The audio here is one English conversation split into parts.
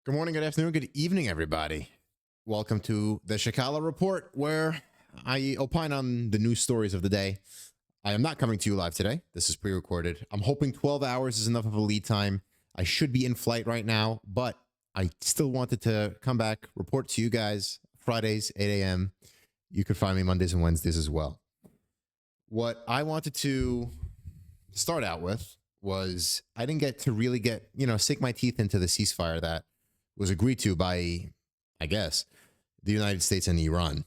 Good morning, good afternoon, good evening, everybody. Welcome to the Shikala Report, where I opine on the news stories of the day. I am not coming to you live today. This is pre-recorded. I'm hoping 12 hours is enough of a lead time. I should be in flight right now, but I still wanted to come back, report to you guys Fridays, 8 a.m. You could find me Mondays and Wednesdays as well. What I wanted to start out with was I didn't get to really sink my teeth into the ceasefire that was agreed to by, I guess, the United States and Iran.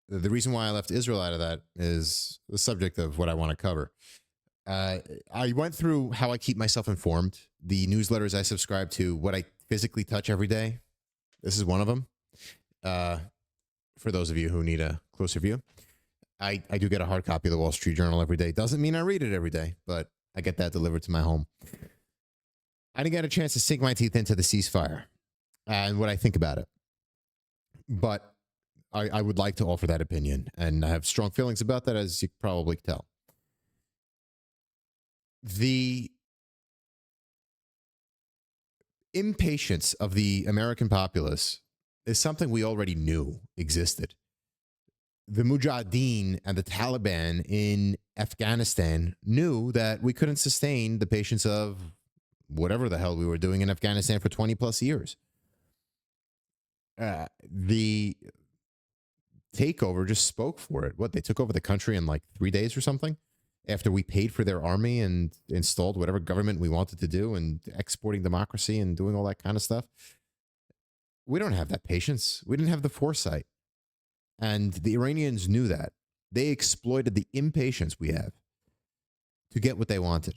The reason why I left Israel out of that is the subject of what I want to cover. I went through how I keep myself informed, the newsletters I subscribe to, what I physically touch every day. This is one of them. For those of you who need a closer view, I do get a hard copy of the Wall Street Journal every day. Doesn't mean I read it every day, but I get that delivered to my home. I didn't get a chance to sink my teeth into the ceasefire and what I think about it. But I would like to offer that opinion, and I have strong feelings about that, as you probably tell. The impatience of the American populace is something we already knew existed. The Mujahideen and the Taliban in Afghanistan knew that we couldn't sustain the patience of whatever the hell we were doing in Afghanistan for 20 plus years. The takeover just spoke for it. What, they took over the country in like 3 days or something after we paid for their army and installed whatever government we wanted to do and exporting democracy and doing all that kind of stuff. We don't have that patience. We didn't have the foresight. And the Iranians knew that. They exploited the impatience we have to get what they wanted.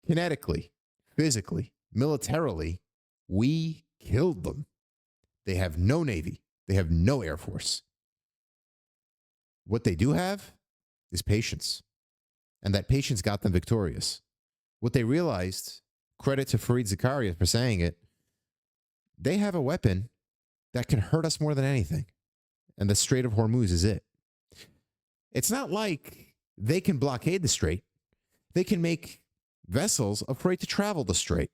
Kinetically, physically, militarily, we killed them. They have no Navy. They have no Air Force. What they do have is patience. And that patience got them victorious. What they realized, credit to Fareed Zakaria for saying it, they have a weapon that can hurt us more than anything. And the Strait of Hormuz is it. It's not like they can blockade the strait. They can make vessels afraid to travel the strait.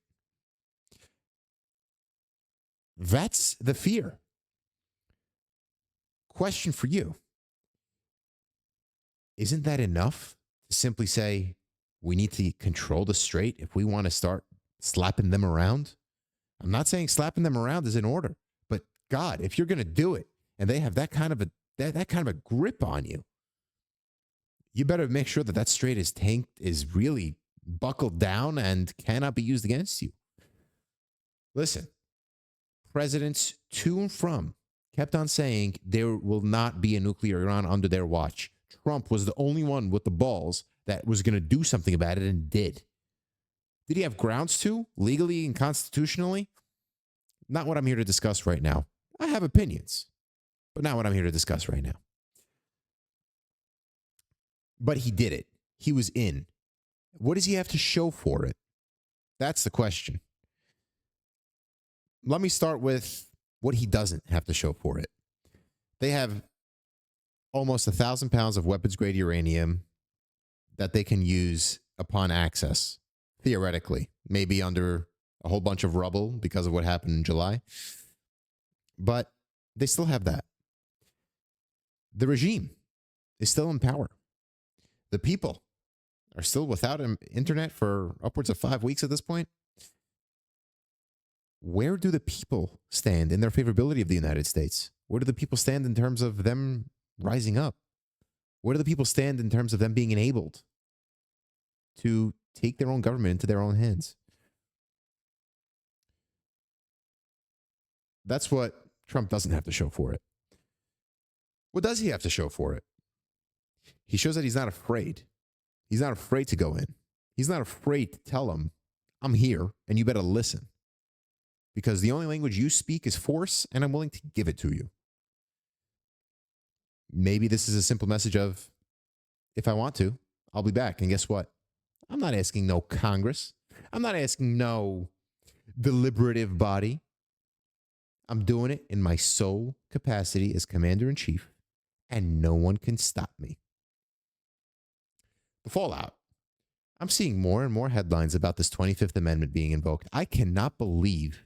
That's the fear. Question for you. Isn't that enough to simply say we need to control the strait if we want to start slapping them around? I'm not saying slapping them around is in order, but God, if you're going to do it and they have that kind of a grip on you, you better make sure that that strait is really buckled down and cannot be used against you. Listen, presidents to and from kept on saying there will not be a nuclear Iran under their watch. Trump was the only one with the balls that was going to do something about it and did. Did he have grounds to, legally and constitutionally? Not what I'm here to discuss right now. I have opinions, but not what I'm here to discuss right now. But he did it. He was in. What does he have to show for it? That's the question. Let me start with what he doesn't have to show for it. They have almost 1,000 pounds of weapons-grade uranium that they can use upon access, theoretically, maybe under a whole bunch of rubble because of what happened in July. But they still have that. The regime is still in power. The people are still without internet for upwards of 5 weeks at this point. Where do the people stand in their favorability of the United States? Where do the people stand in terms of them rising up? Where do the people stand in terms of them being enabled to take their own government into their own hands? That's what Trump doesn't have to show for it. What does he have to show for it? He shows that he's not afraid. He's not afraid to go in. He's not afraid to tell them, I'm here and you better listen. Because the only language you speak is force, and I'm willing to give it to you. Maybe this is a simple message of, if I want to, I'll be back. And guess what? I'm not asking no Congress. I'm not asking no deliberative body. I'm doing it in my sole capacity as commander-in-chief, and no one can stop me. The fallout. I'm seeing more and more headlines about this 25th Amendment being invoked. I cannot believe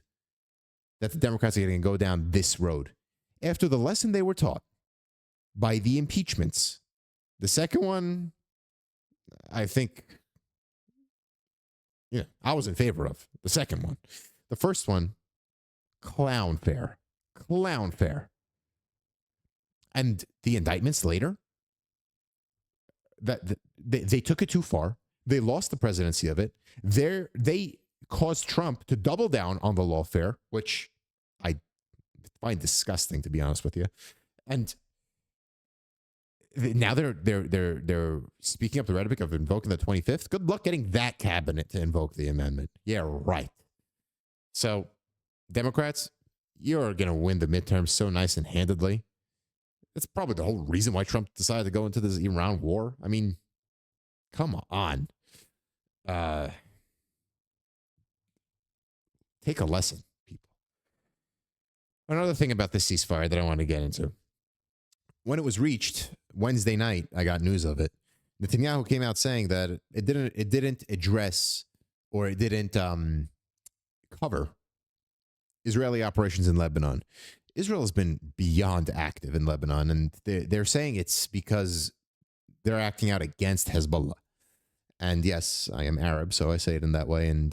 that the Democrats are going to go down this road after the lesson they were taught by the impeachments. The second one, I think, I was in favor of. The second one. The first one, clown fare. Clown fare. And the indictments later, they took it too far. They lost the presidency of it. They caused Trump to double down on the lawfare, which I find disgusting, to be honest with you. And now they're speaking up the rhetoric of invoking the 25th. Good luck getting that cabinet to invoke the amendment. Yeah, right. So, Democrats, you're going to win the midterms so nice and handedly. That's probably the whole reason why Trump decided to go into this Iran war. I mean, come on. Take a lesson, people. Another thing about this ceasefire that I want to get into. When it was reached Wednesday night, I got news of it. Netanyahu came out saying that it didn't address, or it didn't cover Israeli operations in Lebanon. Israel has been beyond active in Lebanon, and they're saying it's because they're acting out against Hezbollah. And yes, I am Arab, so I say it in that way. And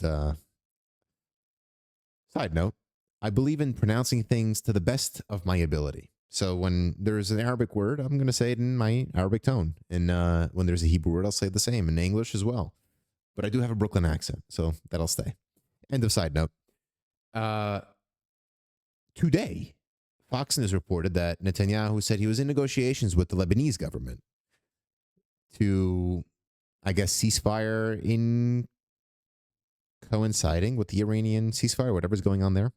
side note, I believe in pronouncing things to the best of my ability. So when there's an Arabic word, I'm going to say it in my Arabic tone. And when there's a Hebrew word, I'll say the same in English as well. But I do have a Brooklyn accent, so that'll stay. End of side note. Today, Fox News reported that Netanyahu said he was in negotiations with the Lebanese government to, I guess, ceasefire in coinciding with the Iranian ceasefire, whatever's going on there.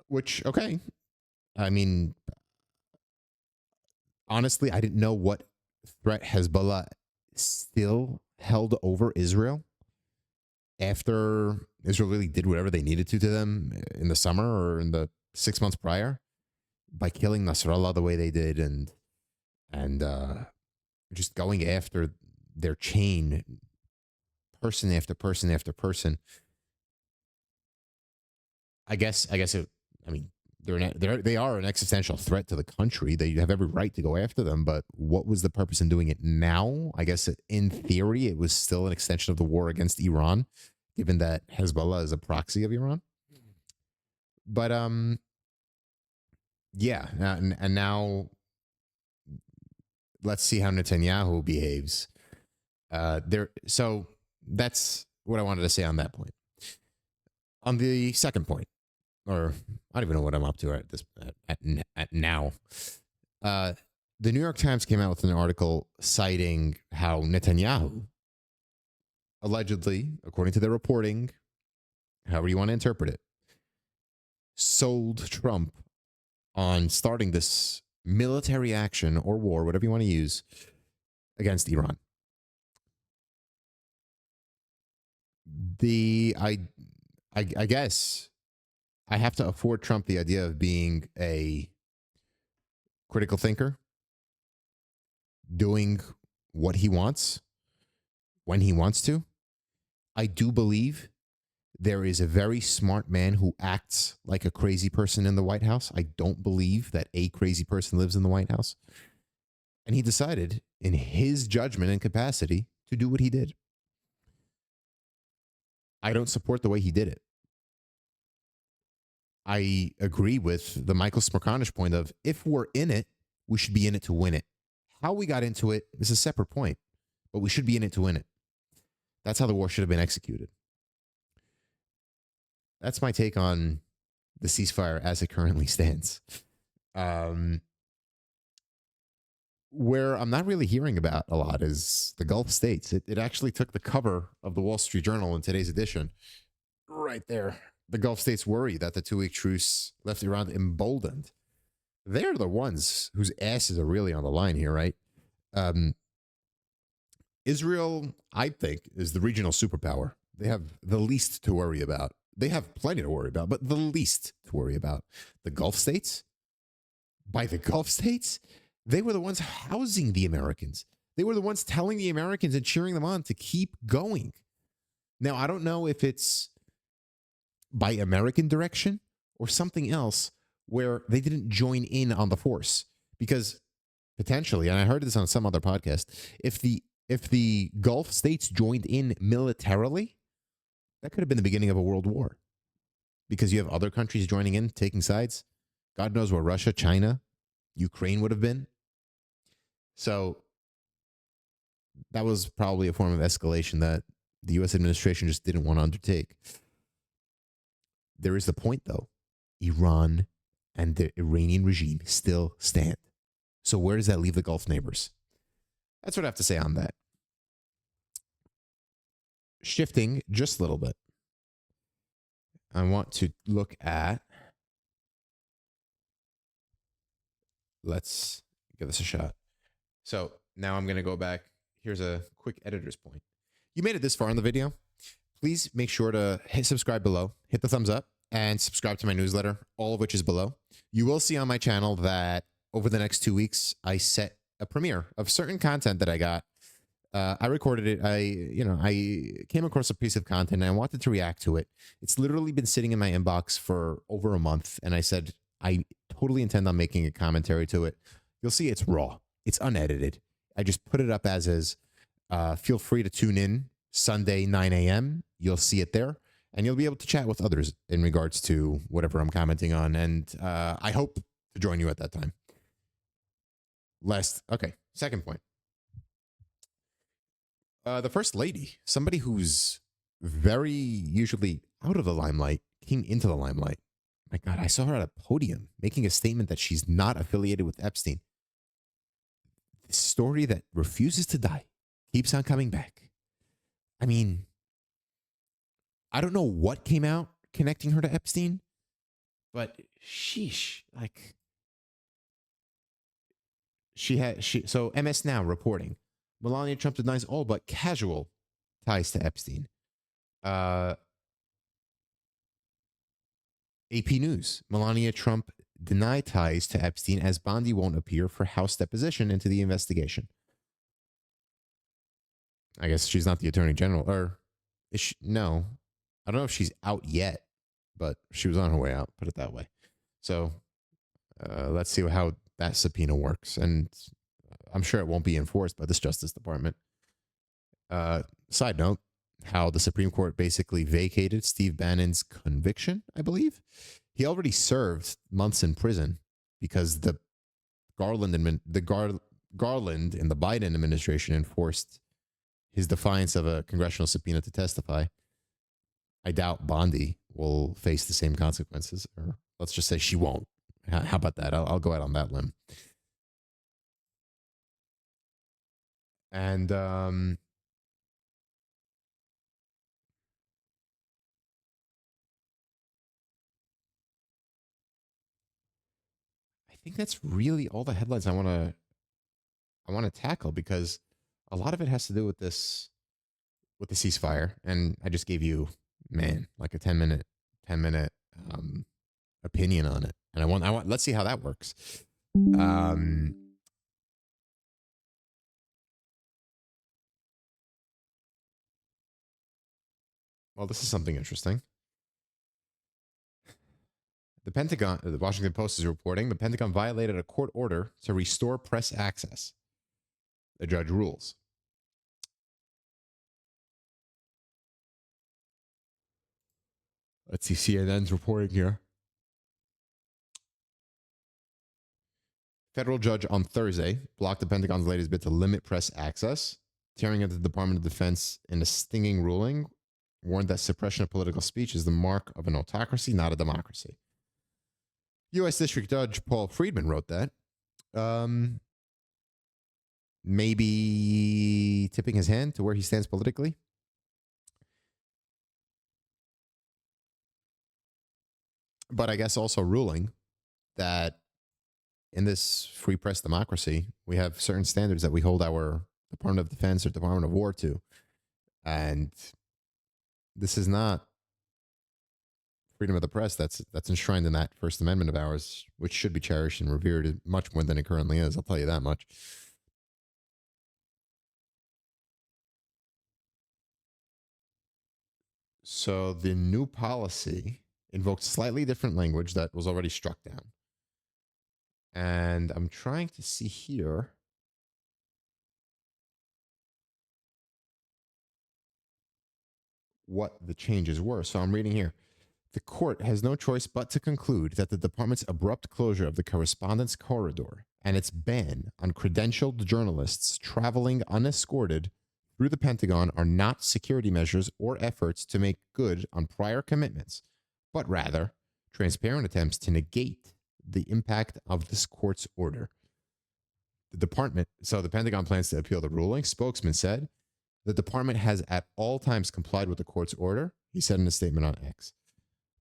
Which, okay. I mean, honestly, I didn't know what threat Hezbollah still held over Israel after Israel really did whatever they needed to them in the summer or in the 6 months prior by killing Nasrallah the way they did and just going after their chain, person after person after person. I mean, they are an existential threat to the country. They have every right to go after them. But what was the purpose in doing it now? I guess in theory, it was still an extension of the war against Iran, given that Hezbollah is a proxy of Iran. But yeah, and now let's see how Netanyahu behaves. So that's what I wanted to say on that point. On the second point, or I don't even know what I'm up to at now. The New York Times came out with an article citing how Netanyahu allegedly, according to their reporting, however you want to interpret it, sold Trump on starting this military action or war, whatever you want to use, against Iran. I guess I have to afford Trump the idea of being a critical thinker, doing what he wants, when he wants to. I do believe there is a very smart man who acts like a crazy person in the White House. I don't believe that a crazy person lives in the White House. And he decided, in his judgment and capacity, to do what he did. I don't support the way he did it. I agree with the Michael Smerconish point of, if we're in it, we should be in it to win it. How we got into it is a separate point, but we should be in it to win it. That's how the war should have been executed. That's my take on the ceasefire as it currently stands. Where I'm not really hearing about a lot is the Gulf states. It actually took the cover of the Wall Street Journal in today's edition. Right there. The Gulf states worry that the 2-week truce left Iran emboldened. They're the ones whose asses are really on the line here, right? Israel, I think, is the regional superpower. They have the least to worry about. They have plenty to worry about, but the least to worry about. The Gulf states, by the Gulf states, they were the ones housing the Americans. They were the ones telling the Americans and cheering them on to keep going. Now, I don't know if it's by American direction or something else where they didn't join in on the force. Because potentially, and I heard this on some other podcast, if the Gulf states joined in militarily, that could have been the beginning of a world war. Because you have other countries joining in, taking sides. God knows where Russia, China, Ukraine would have been. So that was probably a form of escalation that the U.S. administration just didn't want to undertake. There is the point, though. Iran and the Iranian regime still stand. So where does that leave the Gulf neighbors? That's what I have to say on that. Shifting just a little bit. I want to look at... Let's give this a shot. So now I'm going to go back. Here's a quick editor's point. You made it this far in the video. Please make sure to hit subscribe below, hit the thumbs up, and subscribe to my newsletter, all of which is below. You will see on my channel that over the next 2 weeks, I set a premiere of certain content that I got. I recorded it. I came across a piece of content and I wanted to react to it. It's literally been sitting in my inbox for over a month. And I said, I totally intend on making a commentary to it. You'll see it's raw. It's unedited. I just put it up as is. Feel free to tune in Sunday, 9 a.m. You'll see it there. And you'll be able to chat with others in regards to whatever I'm commenting on. And I hope to join you at that time. Second point. The First Lady, somebody who's very usually out of the limelight, came into the limelight. My God, I saw her at a podium making a statement that she's not affiliated with Epstein. This story that refuses to die keeps on coming back. I mean, I don't know what came out connecting her to Epstein, but sheesh, like so MS Now reporting, Melania Trump denies all but casual ties to Epstein. AP News, Melania Trump denied ties to Epstein as Bondi won't appear for House deposition into the investigation. I guess she's not the Attorney General, or is she? No, I don't know if she's out yet, but she was on her way out, put it that way. So let's see how that subpoena works. And I'm sure it won't be enforced by this Justice Department. Side note, how the Supreme Court basically vacated Steve Bannon's conviction, I believe. He already served months in prison because the Garland and the Biden administration enforced his defiance of a congressional subpoena to testify. I doubt Bondi will face the same consequences, or let's just say she won't. How about that? I'll go out on that limb. And I think that's really all the headlines I want to tackle, because a lot of it has to do with the ceasefire, and I just gave you, like a 10 minute opinion on it, and I want let's see how that works. Well, this is something interesting. The Pentagon, the Washington Post is reporting, the Pentagon violated a court order to restore press access. The judge rules. Let's see, CNN's reporting here. Federal judge on Thursday blocked the Pentagon's latest bid to limit press access, tearing at the Department of Defense in a stinging ruling, warned that suppression of political speech is the mark of an autocracy, not a democracy. U.S. District Judge Paul Friedman wrote that. Maybe tipping his hand to where he stands politically. But I guess also ruling that in this free press democracy, we have certain standards that we hold our Department of Defense or Department of War to. And this is not freedom of the press that's enshrined in that First Amendment of ours, which should be cherished and revered much more than it currently is. I'll tell you that much. So the new policy invoked slightly different language that was already struck down. And I'm trying to see here. What the changes were. So I'm reading here. The court has no choice but to conclude that the department's abrupt closure of the correspondence corridor and its ban on credentialed journalists traveling unescorted through the Pentagon are not security measures or efforts to make good on prior commitments, but rather transparent attempts to negate the impact of this court's order. The Pentagon plans to appeal the ruling. Spokesman said the department has at all times complied with the court's order, he said in a statement on X.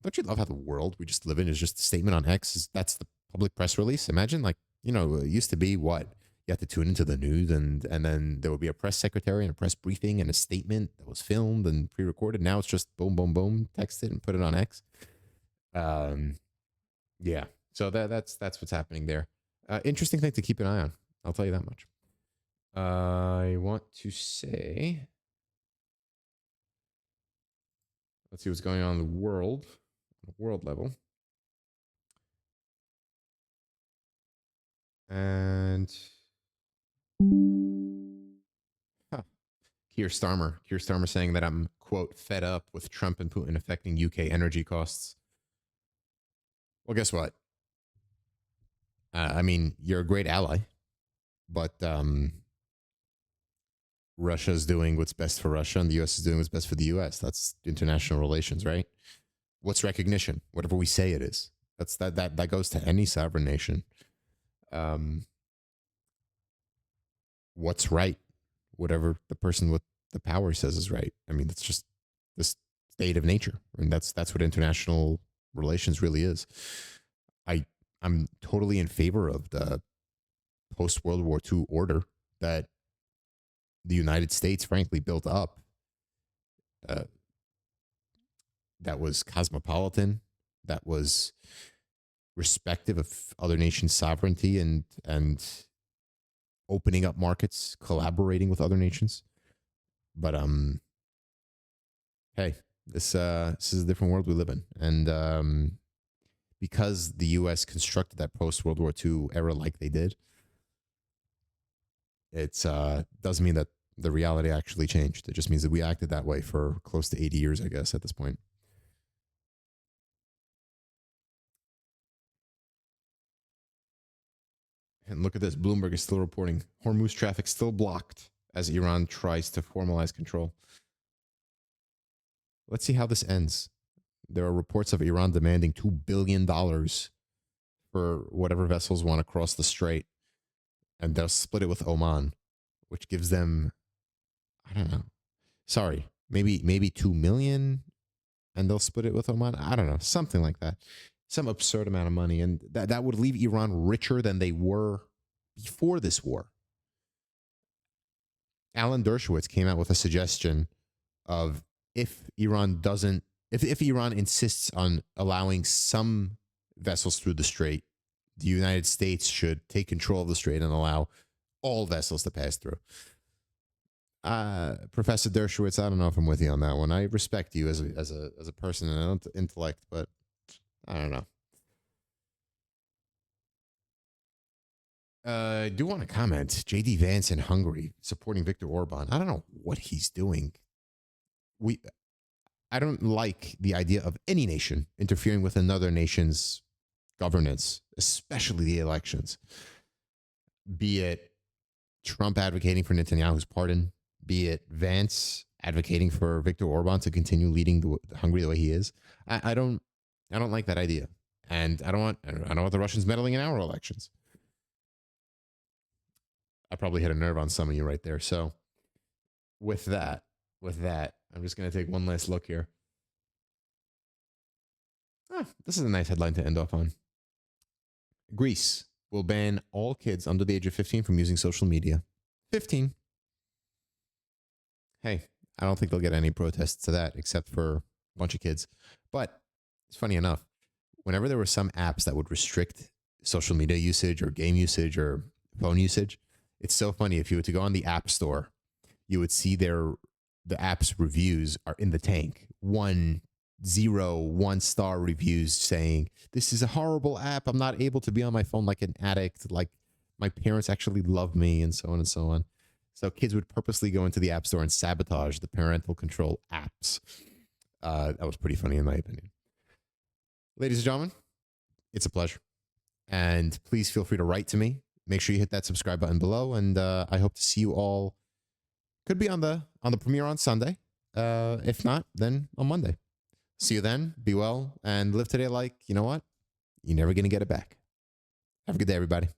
Don't you love how the world we just live in is just a statement on X? That's the public press release. Imagine, like, it used to be what? You have to tune into the news and then there would be a press secretary and a press briefing and a statement that was filmed and pre-recorded. Now it's just boom, boom, boom, text it and put it on X. Yeah. So that's what's happening there. Interesting thing to keep an eye on. I'll tell you that much. I want to say, let's see what's going on in the world level. And Keir Starmer saying that I'm, quote, fed up with Trump and Putin affecting UK energy costs. Well, guess what? I mean, you're a great ally, but Russia's doing what's best for Russia and the US is doing what's best for the US. That's international relations, right? What's recognition? Whatever we say it is. That goes to any sovereign nation. What's right? Whatever the person with the power says is right. I mean, that's just the state of nature. And that's what international relations really is. I'm totally in favor of the post-World War II order that the United States, frankly, built up. That was cosmopolitan, that was respective of other nations' sovereignty and opening up markets, collaborating with other nations. But hey, this is a different world we live in, and because the U.S. constructed that post-World War II era like they did, it doesn't mean that the reality actually changed. It just means that we acted that way for close to 80 years, I guess, at this point. And look at this. Bloomberg is still reporting Hormuz traffic still blocked as Iran tries to formalize control. Let's see how this ends. There are reports of Iran demanding $2 billion for whatever vessels want to cross the strait, and they'll split it with Oman, which gives them, I don't know. Sorry, maybe 2 million, and they'll split it with Oman. I don't know, something like that. Some absurd amount of money, and that would leave Iran richer than they were before this war. Alan Dershowitz came out with a suggestion of if Iran insists on allowing some vessels through the strait, the United States should take control of the strait and allow all vessels to pass through. Professor Dershowitz, I don't know if I'm with you on that one. I respect you as a person and an intellect, but I don't know. I do want to comment. J.D. Vance in Hungary supporting Viktor Orban. I don't know what he's doing. I don't like the idea of any nation interfering with another nation's governance, especially the elections. Be it Trump advocating for Netanyahu's pardon, be it Vance advocating for Viktor Orban to continue leading Hungary the way he is. I don't like that idea, and I don't want the Russians meddling in our elections. I probably hit a nerve on some of you right there. So with that, I'm just going to take one last look here. This is a nice headline to end off on. Greece will ban all kids under the age of 15 from using social media. 15. Hey, I don't think they'll get any protests to that except for a bunch of kids. But it's funny enough, whenever there were some apps that would restrict social media usage or game usage or phone usage, it's so funny. If you were to go on the App Store, you would see their the app's reviews are in the tank. 1-0 1-star reviews saying this is a horrible app. I'm not able to be on my phone like an addict. Like my parents actually love me, and so on and so on. So kids would purposely go into the app store and sabotage the parental control apps. That was pretty funny in my opinion. Ladies and gentlemen, it's a pleasure. And please feel free to write to me. Make sure you hit that subscribe button below. And I hope to see you all. Could be on the premiere on Sunday. If not, then on Monday. See you then. Be well and live today like, you know what? You're never going to get it back. Have a good day, everybody.